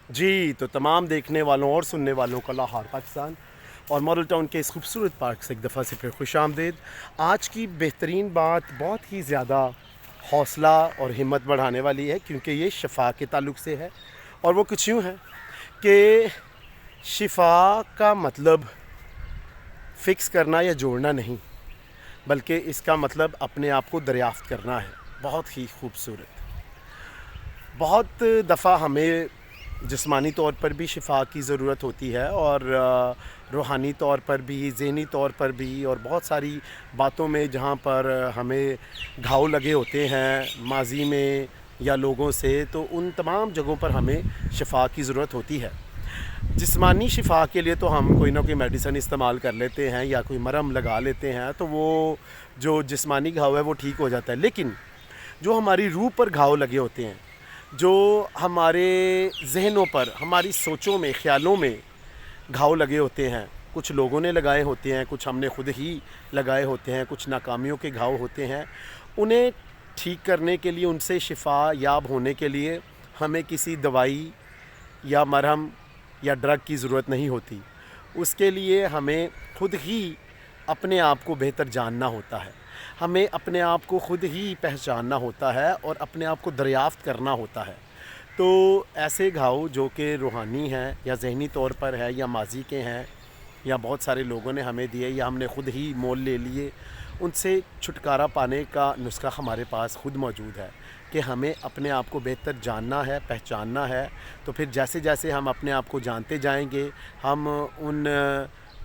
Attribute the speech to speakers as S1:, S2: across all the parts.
S1: جی تو تمام دیکھنے والوں اور سننے والوں کو لاہور پاکستان اور ماڈل ٹاؤن کے اس خوبصورت پارک سے ایک دفعہ سے پھر خوش آمدید۔ آج کی بہترین بات بہت ہی زیادہ حوصلہ اور ہمت بڑھانے والی ہے، کیونکہ یہ شفا کے تعلق سے ہے، اور وہ کچھ یوں ہے کہ شفا کا مطلب فکس کرنا یا جوڑنا نہیں، بلکہ اس کا مطلب اپنے آپ کو دریافت کرنا ہے۔ بہت ہی خوبصورت۔ بہت دفعہ ہمیں جسمانی طور پر بھی شفا کی ضرورت ہوتی ہے، اور روحانی طور پر بھی، ذہنی طور پر بھی، اور بہت ساری باتوں میں جہاں پر ہمیں گھاؤ لگے ہوتے ہیں ماضی میں یا لوگوں سے، تو ان تمام جگہوں پر ہمیں شفا کی ضرورت ہوتی ہے۔ جسمانی شفا کے لیے تو ہم کوئی نہ کوئی میڈیسن استعمال کر لیتے ہیں یا کوئی مرہم لگا لیتے ہیں، تو وہ جو جسمانی گھاؤ ہے وہ ٹھیک ہو جاتا ہے، لیکن جو ہماری روح پر گھاؤ لگے ہوتے ہیں، جو ہمارے ذہنوں پر، ہماری سوچوں میں، خیالوں میں گھاؤ لگے ہوتے ہیں، کچھ لوگوں نے لگائے ہوتے ہیں، کچھ ہم نے خود ہی لگائے ہوتے ہیں، کچھ ناکامیوں کے گھاؤ ہوتے ہیں، انہیں ٹھیک کرنے کے لیے، ان سے شفا یاب ہونے کے لیے ہمیں کسی دوائی یا مرہم یا ڈرگ کی ضرورت نہیں ہوتی۔ اس کے لیے ہمیں خود ہی اپنے آپ کو بہتر جاننا ہوتا ہے، ہمیں اپنے آپ کو خود ہی پہچاننا ہوتا ہے اور اپنے آپ کو دریافت کرنا ہوتا ہے۔ تو ایسے گھاؤ جو کہ روحانی ہیں یا ذہنی طور پر ہے یا ماضی کے ہیں یا بہت سارے لوگوں نے ہمیں دیے یا ہم نے خود ہی مول لے لیے، ان سے چھٹکارا پانے کا نسخہ ہمارے پاس خود موجود ہے کہ ہمیں اپنے آپ کو بہتر جاننا ہے، پہچاننا ہے۔ تو پھر جیسے جیسے ہم اپنے آپ کو جانتے جائیں گے، ہم ان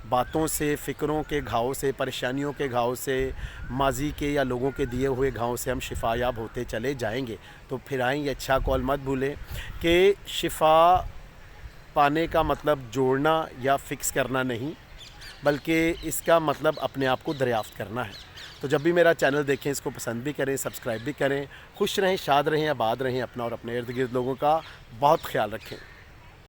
S1: باتوں سے، فکروں کے گھاؤ سے، پریشانیوں کے گھاؤ سے، ماضی کے یا لوگوں کے دیے ہوئے گھاؤں سے ہم شفا یاب ہوتے چلے جائیں گے۔ تو پھر آئیں یہ اچھا کال مت بھولیں کہ شفا پانے کا مطلب جوڑنا یا فکس کرنا نہیں، بلکہ اس کا مطلب اپنے آپ کو دریافت کرنا ہے۔ تو جب بھی میرا چینل دیکھیں، اس کو پسند بھی کریں، سبسکرائب بھی کریں۔ خوش رہیں، شاد رہیں، آباد رہیں، اپنا اور اپنے ارد گرد لوگوں کا بہت خیال رکھیں۔